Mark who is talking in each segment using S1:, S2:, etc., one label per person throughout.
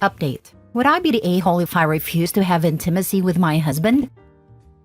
S1: Update. Would I be the a-hole if I refused to have intimacy with my husband?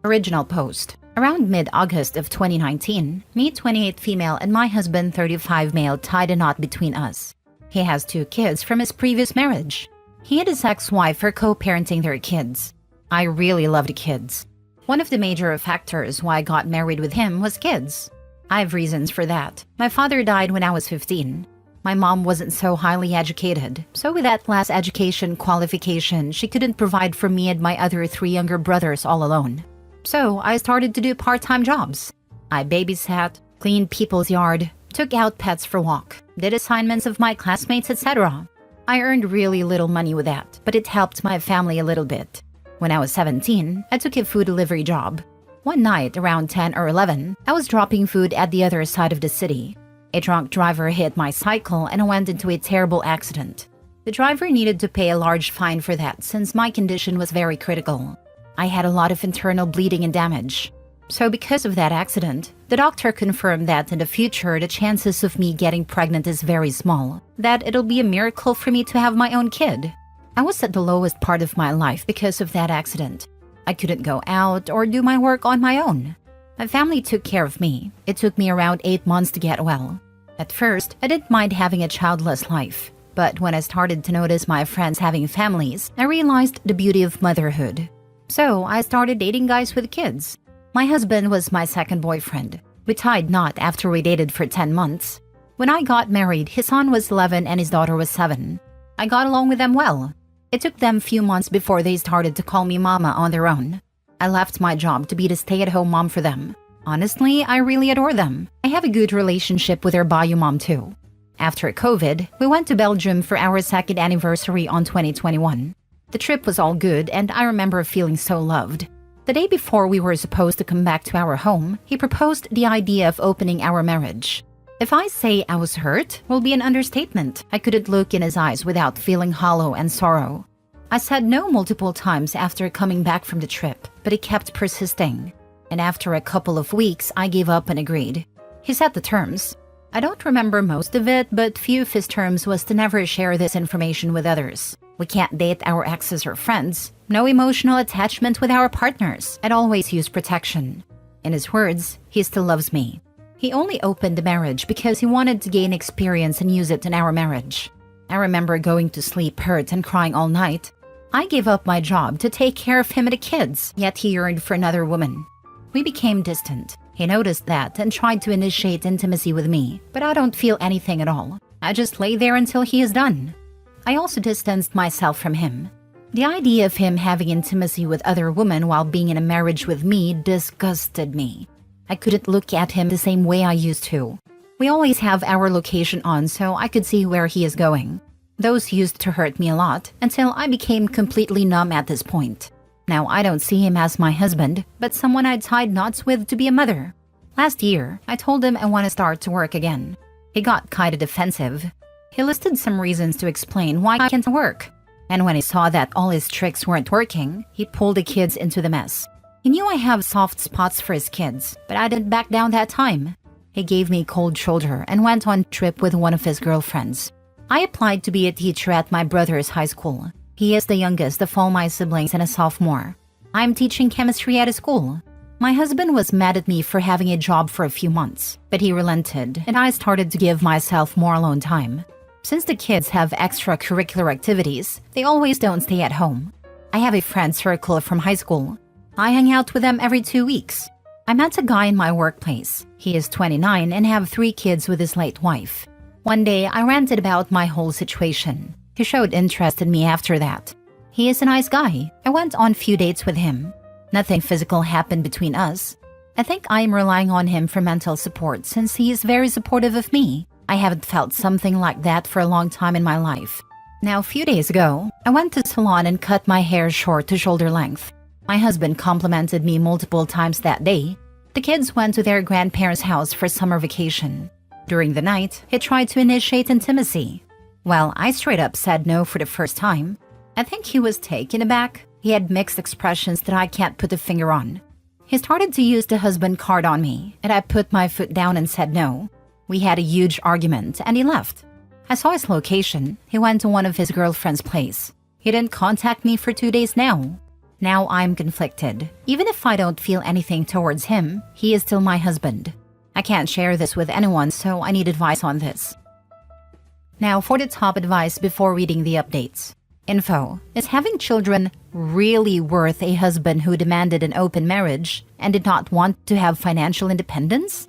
S1: Original post. Around mid-August of 2019, me 28 female and my husband 35 male tied a knot between us. He has 2 kids from his previous marriage. He and his ex-wife are co-parenting their kids. I really love the kids. One of the major factors why I got married with him was kids. I have reasons for that. My father died when I was 15. My mom wasn't so highly educated, so with that last education qualification, she couldn't provide for me and my other 3 younger brothers all alone. So I started to do part-time jobs. I babysat, cleaned people's yard, took out pets for walk, did assignments of my classmates, etc. I earned really little money with that, but it helped my family a little bit. When I was 17, I took a food delivery job. One night, around 10 or 11, I was dropping food at the other side of the city. A drunk driver hit my cycle and I went into a terrible accident. The driver needed to pay a large fine for that since my condition was very critical. I had a lot of internal bleeding and damage. So because of that accident, the doctor confirmed that in the future the chances of me getting pregnant is very small, that it'll be a miracle for me to have my own kid. I was at the lowest part of my life because of that accident. I couldn't go out or do my work on my own. My family took care of me. It took me around 8 months to get well. At first, I didn't mind having a childless life, but when I started to notice my friends having families, I realized the beauty of motherhood. So I started dating guys with kids. My husband was my second boyfriend. We tied knot after we dated for 10 months. When I got married, his son was 11 and his daughter was 7. I got along with them well. It took them a few months before they started to call me mama on their own. I left my job to be the stay-at-home mom for them. Honestly, I really adore them. I have a good relationship with their bio mom too. After COVID, we went to Belgium for our 2nd anniversary on 2021. The trip was all good and I remember feeling so loved. The day before we were supposed to come back to our home, he proposed the idea of opening our marriage. If I say I was hurt, will be an understatement. I couldn't look in his eyes without feeling hollow and sorrow. I said no multiple times after coming back from the trip, but he kept persisting. And after a couple of weeks, I gave up and agreed. He set the terms. I don't remember most of it, but few of his terms was to never share this information with others. We can't date our exes or friends. No emotional attachment with our partners. And always use protection. In his words, he still loves me. He only opened the marriage because he wanted to gain experience and use it in our marriage. I remember going to sleep hurt and crying all night. I gave up my job to take care of him and the kids, yet he yearned for another woman. We became distant. He noticed that and tried to initiate intimacy with me, but I don't feel anything at all. I just lay there until he is done. I also distanced myself from him. The idea of him having intimacy with other women while being in a marriage with me disgusted me. I couldn't look at him the same way I used to. We always have our location on so I could see where he is going. Those used to hurt me a lot until I became completely numb at this point. Now I don't see him as my husband, but someone I tied knots with to be a mother. Last year, I told him I want to start to work again. He got kinda defensive. He listed some reasons to explain why I can't work. And when he saw that all his tricks weren't working, he pulled the kids into the mess. He knew I have soft spots for his kids, but I didn't back down that time. He gave me a cold shoulder and went on a trip with one of his girlfriends. I applied to be a teacher at my brother's high school. He is the youngest of all my siblings and a sophomore. I'm teaching chemistry at a school. My husband was mad at me for having a job for a few months, but he relented and I started to give myself more alone time. Since the kids have extracurricular activities, they always don't stay at home. I have a friend circle from high school. I hang out with them every 2 weeks. I met a guy in my workplace. He is 29 and have 3 kids with his late wife. One day, I ranted about my whole situation. He showed interest in me after that. He is a nice guy. I went on few dates with him. Nothing physical happened between us. I think I am relying on him for mental support since he is very supportive of me. I haven't felt something like that for a long time in my life. Now, a few days ago, I went to the salon and cut my hair short to shoulder length. My husband complimented me multiple times that day. The kids went to their grandparents' house for summer vacation. During the night, he tried to initiate intimacy. Well, I straight up said no for the first time. I think he was taken aback. He had mixed expressions that I can't put a finger on. He started to use the husband card on me, and I put my foot down and said no. We had a huge argument, and he left. I saw his location. He went to one of his girlfriend's place. He didn't contact me for 2 days now. Now I'm conflicted. Even if I don't feel anything towards him, he is still my husband. I can't share this with anyone, so I need advice on this. Now for the top advice before reading the updates. Info: is having children really worth a husband who demanded an open marriage and did not want to have financial independence?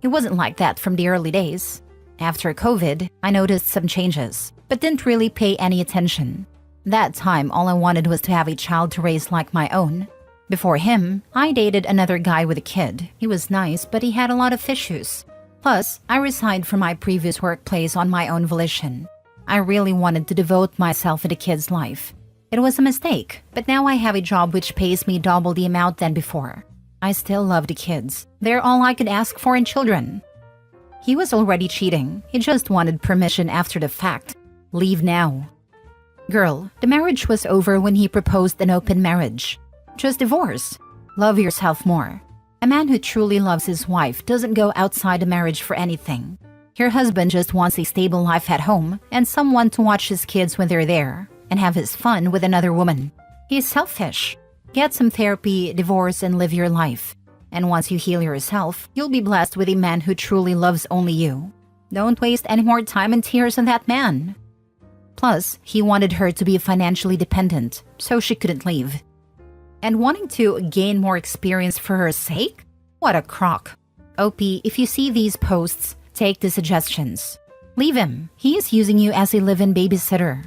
S1: It wasn't like that from the early days. After COVID, I noticed some changes, but didn't really pay any attention. That time, all I wanted was to have a child to raise like my own. Before him, I dated another guy with a kid. He was nice, but he had a lot of issues. Plus, I resigned from my previous workplace on my own volition. I really wanted to devote myself to the kid's life. It was a mistake, but now I have a job which pays me double the amount than before. I still love the kids. They're all I could ask for in children. He was already cheating. He just wanted permission after the fact. Leave now. Girl, the marriage was over when he proposed an open marriage. Just divorce. Love yourself more. A man who truly loves his wife doesn't go outside a marriage for anything. Your husband just wants a stable life at home and someone to watch his kids when they're there and have his fun with another woman. He's selfish. Get some therapy, divorce, and live your life. And once you heal yourself, you'll be blessed with a man who truly loves only you. Don't waste any more time and tears on that man. Plus, he wanted her to be financially dependent, so she couldn't leave. And wanting to gain more experience for her sake? What a crock. OP, if you see these posts, take the suggestions. Leave him. He is using you as a live-in babysitter.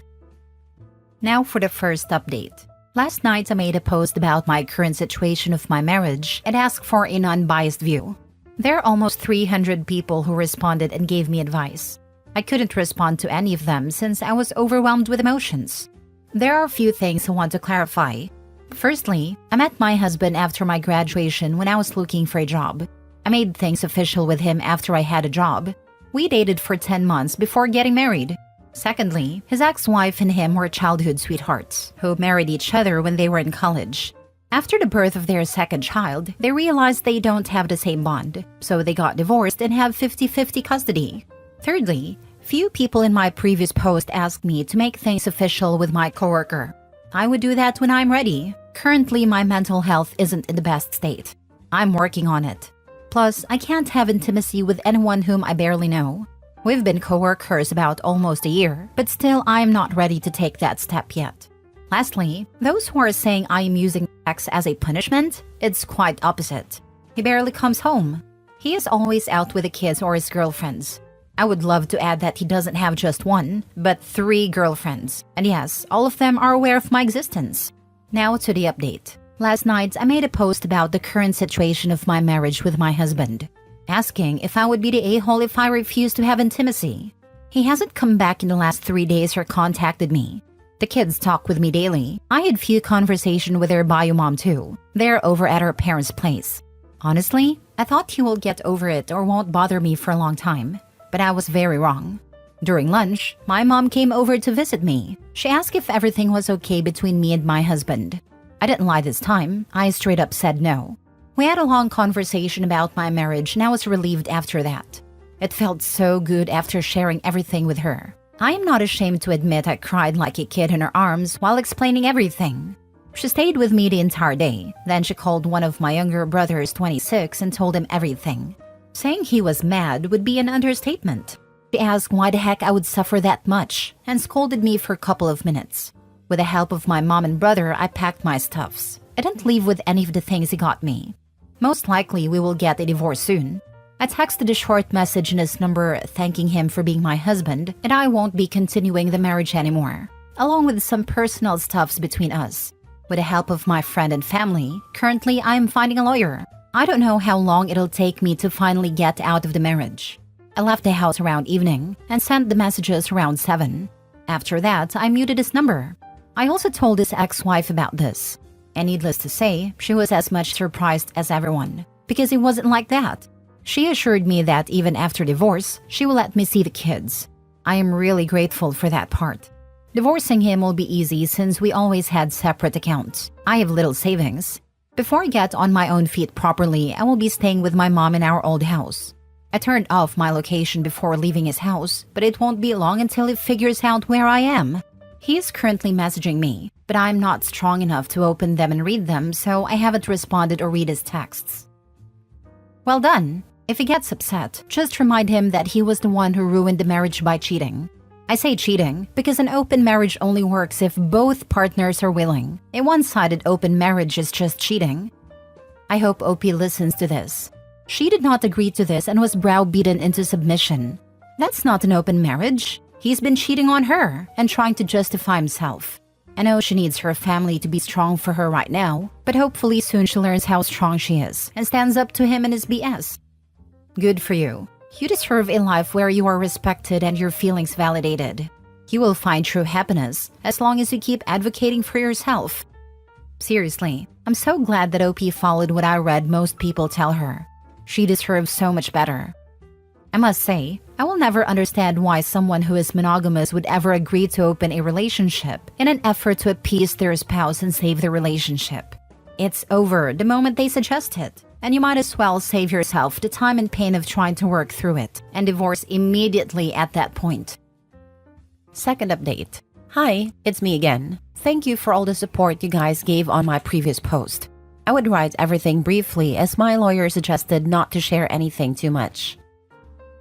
S1: Now for the first update. Last night I made a post about my current situation of my marriage and asked for an unbiased view. There are almost 300 people who responded and gave me advice. I couldn't respond to any of them since I was overwhelmed with emotions. There are a few things I want to clarify. Firstly, I met my husband after my graduation when I was looking for a job. I made things official with him after I had a job. We dated for 10 months before getting married. Secondly, his ex-wife and him were childhood sweethearts who married each other when they were in college. After the birth of their second child, they realized they don't have the same bond, so they got divorced and have 50-50 custody. Thirdly, few people in my previous post asked me to make things official with my coworker. I would do that when I'm ready. Currently, my mental health isn't in the best state. I'm working on it. Plus, I can't have intimacy with anyone whom I barely know. We've been co-workers about almost a year, but still I am not ready to take that step yet. Lastly, those who are saying I am using sex as a punishment, it's quite opposite. He barely comes home. He is always out with the kids or his girlfriends. I would love to add that he doesn't have just one, but 3 girlfriends. And yes, all of them are aware of my existence. Now to the update. Last night, I made a post about the current situation of my marriage with my husband, asking if I would be the a-hole if I refused to have intimacy. He hasn't come back in the last 3 days or contacted me. The kids talk with me daily. I had few conversation with their bio mom too. They're over at our parents' place. Honestly, I thought he will get over it or won't bother me for a long time. But I was very wrong. During lunch, my mom came over to visit me. She asked if everything was okay between me and my husband. I didn't lie this time. I straight up said no. We had a long conversation about my marriage and I was relieved after that. It felt so good after sharing everything with her. I am not ashamed to admit I cried like a kid in her arms while explaining everything. She stayed with me the entire day. Then she called one of my younger brothers, 26, and told him everything. Saying he was mad would be an understatement. She asked why the heck I would suffer that much and scolded me for a couple of minutes. With the help of my mom and brother, I packed my stuffs. I didn't leave with any of the things he got me. Most likely we will get a divorce soon. I texted a short message in his number thanking him for being my husband and I won't be continuing the marriage anymore, along with some personal stuffs between us. With the help of my friend and family, currently I am finding a lawyer. I don't know how long it'll take me to finally get out of the marriage. I left the house around evening and sent the messages around 7. After that, I muted his number. I also told his ex-wife about this. And needless to say, she was as much surprised as everyone, because it wasn't like that. She assured me that even after divorce, she will let me see the kids. I am really grateful for that part. Divorcing him will be easy since we always had separate accounts. I have little savings. Before I get on my own feet properly, I will be staying with my mom in our old house. I turned off my location before leaving his house, but it won't be long until he figures out where I am. He is currently messaging me, but I'm not strong enough to open them and read them, so I haven't responded or read his texts. Well done. If he gets upset, just remind him that he was the one who ruined the marriage by cheating. I say cheating because an open marriage only works if both partners are willing. A one-sided open marriage is just cheating. I hope OP listens to this. She did not agree to this and was browbeaten into submission. That's not an open marriage. He's been cheating on her and trying to justify himself. I know she needs her family to be strong for her right now, but hopefully soon she learns how strong she is and stands up to him and his BS. Good for you. You deserve a life where you are respected and your feelings validated. You will find true happiness as long as you keep advocating for yourself. Seriously, I'm so glad that OP followed what I read most people tell her. She deserves so much better. I must say, I will never understand why someone who is monogamous would ever agree to open a relationship in an effort to appease their spouse and save the relationship. It's over the moment they suggest it, and you might as well save yourself the time and pain of trying to work through it and divorce immediately at that point. Second update. Hi, it's me again. Thank you for all the support you guys gave on my previous post. I would write everything briefly as my lawyer suggested not to share anything too much.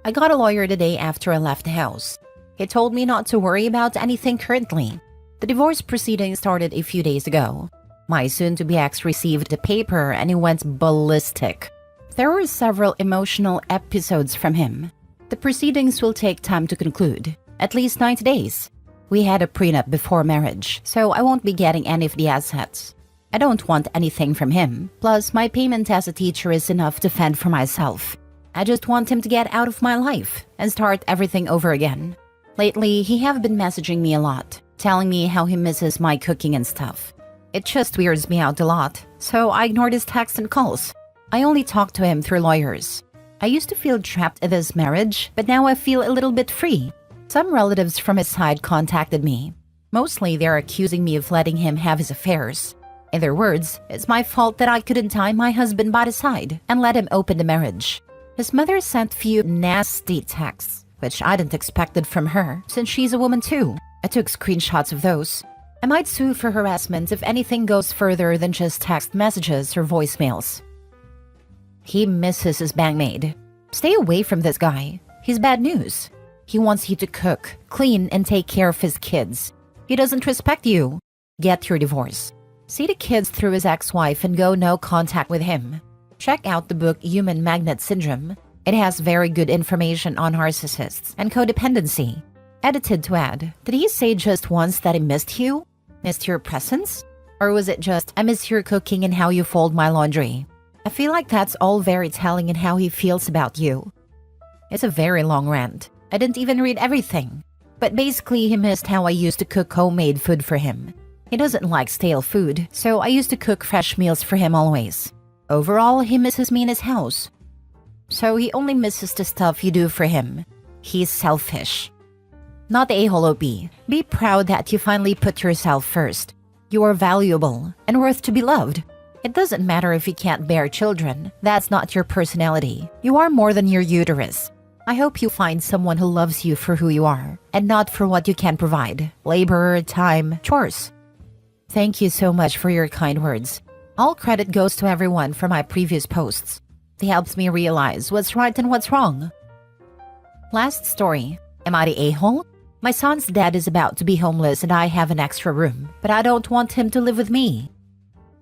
S1: I got a lawyer the day after I left the house. He told me not to worry about anything currently. The divorce proceedings started a few days ago. My soon-to-be ex received the paper and he went ballistic. There were several emotional episodes from him. The proceedings will take time to conclude, at least 90 days. We had a prenup before marriage, so I won't be getting any of the assets. I don't want anything from him, plus my payment as a teacher is enough to fend for myself. I just want him to get out of my life and start everything over again. Lately, he have been messaging me a lot, telling me how he misses my cooking and stuff. It just weirds me out a lot, so I ignored his texts and calls. I only talk to him through lawyers. I used to feel trapped in this marriage, but now I feel a little bit free. Some relatives from his side contacted me. Mostly they're accusing me of letting him have his affairs. In their words, it's my fault that I couldn't tie my husband by the side and let him open the marriage. His mother sent few nasty texts, which I didn't expected from her since she's a woman too. I took screenshots of those. I might sue for harassment if anything goes further than just text messages or voicemails. He misses his bandmate. Stay away from this guy. He's bad news. He wants you to cook, clean, and take care of his kids. He doesn't respect you. Get your divorce. See the kids through his ex-wife and go no contact with him. Check out the book Human Magnet Syndrome. It has very good information on narcissists and codependency. Edited to add, did he say just once that he missed you? Missed your presence? Or was it just, I miss your cooking and how you fold my laundry? I feel like that's all very telling in how he feels about you. It's a very long rant. I didn't even read everything. But basically he missed how I used to cook homemade food for him. He doesn't like stale food, so I used to cook fresh meals for him always. Overall, he misses me in his house. So he only misses the stuff you do for him. He's selfish. Not the a-hole OP. Be proud that you finally put yourself first. You are valuable and worth to be loved. It doesn't matter if you can't bear children. That's not your personality. You are more than your uterus. I hope you find someone who loves you for who you are and not for what you can provide. Labor, time, chores. Thank you so much for your kind words. All credit goes to everyone for my previous posts. It helps me realize what's right and what's wrong. Last story. Am I the a-hole? My son's dad is about to be homeless and I have an extra room, but I don't want him to live with me.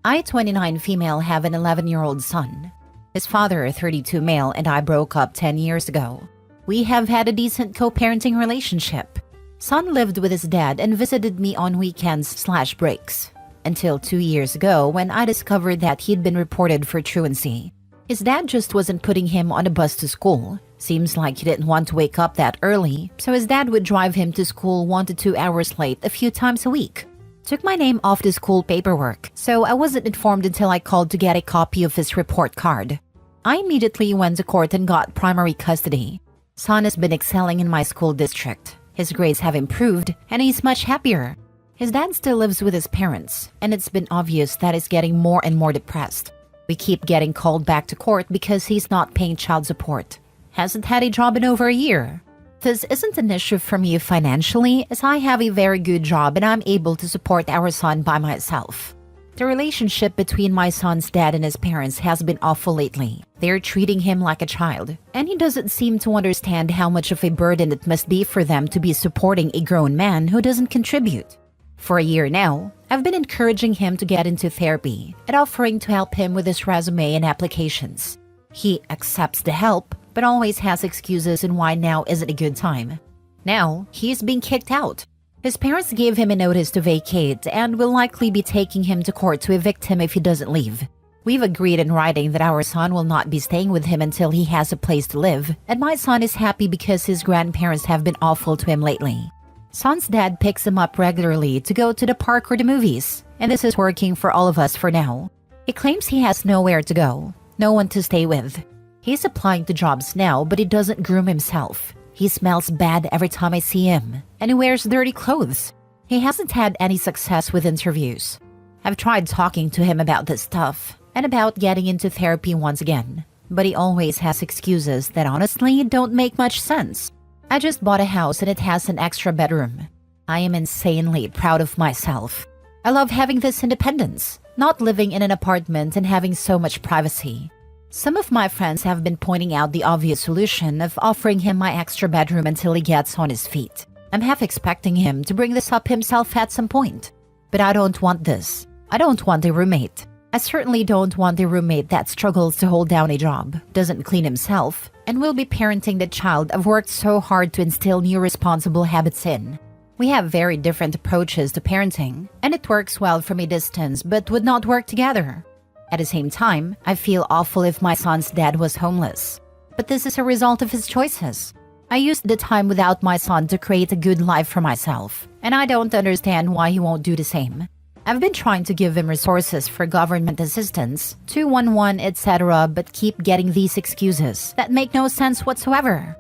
S1: I, 29 female, have an 11-year-old son. His father, 32 male, and I broke up 10 years ago. We have had a decent co-parenting relationship. Son lived with his dad and visited me on weekends/breaks. Until 2 years ago when I discovered that he'd been reported for truancy. His dad just wasn't putting him on a bus to school. Seems like he didn't want to wake up that early, so his dad would drive him to school 1 to 2 hours late a few times a week. Took my name off the school paperwork, so I wasn't informed until I called to get a copy of his report card. I immediately went to court and got primary custody. Son has been excelling in my school district. His grades have improved, and he's much happier. His dad still lives with his parents, and it's been obvious that he's getting more and more depressed. We keep getting called back to court because he's not paying child support. Hasn't had a job in over a year. This isn't an issue for me financially, as I have a very good job and I'm able to support our son by myself. The relationship between my son's dad and his parents has been awful lately. They're treating him like a child, and he doesn't seem to understand how much of a burden it must be for them to be supporting a grown man who doesn't contribute. For a year now, I've been encouraging him to get into therapy and offering to help him with his resume and applications. He accepts the help, but always has excuses on why now isn't a good time. Now, he's being kicked out. His parents gave him a notice to vacate and will likely be taking him to court to evict him if he doesn't leave. We've agreed in writing that our son will not be staying with him until he has a place to live, and my son is happy because his grandparents have been awful to him lately. Son's dad picks him up regularly to go to the park or the movies, and this is working for all of us for now. He claims he has nowhere to go, no one to stay with. He's applying to jobs now, but he doesn't groom himself. He smells bad every time I see him, and he wears dirty clothes. He hasn't had any success with interviews. I've tried talking to him about this stuff, and about getting into therapy once again, but he always has excuses that honestly don't make much sense. I just bought a house and it has an extra bedroom. I am insanely proud of myself. I love having this independence, not living in an apartment and having so much privacy. Some of my friends have been pointing out the obvious solution of offering him my extra bedroom until he gets on his feet. I'm half expecting him to bring this up himself at some point. But I don't want this. I don't want a roommate. I certainly don't want a roommate that struggles to hold down a job, doesn't clean himself, and will be parenting the child I've worked so hard to instill new responsible habits in. We have very different approaches to parenting, and it works well from a distance but would not work together. At the same time, I feel awful if my son's dad was homeless. But this is a result of his choices. I used the time without my son to create a good life for myself, and I don't understand why he won't do the same. I've been trying to give him resources for government assistance, 211, etc., but keep getting these excuses that make no sense whatsoever.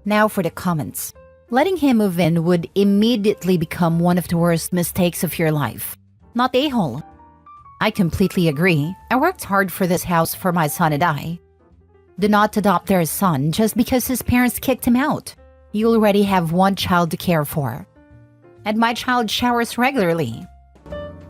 S1: Now for the comments. Letting him move in would immediately become one of the worst mistakes of your life. Not a-hole. I completely agree. I worked hard for this house for my son and I. Do not adopt their son just because his parents kicked him out. You already have one child to care for. And my child showers regularly.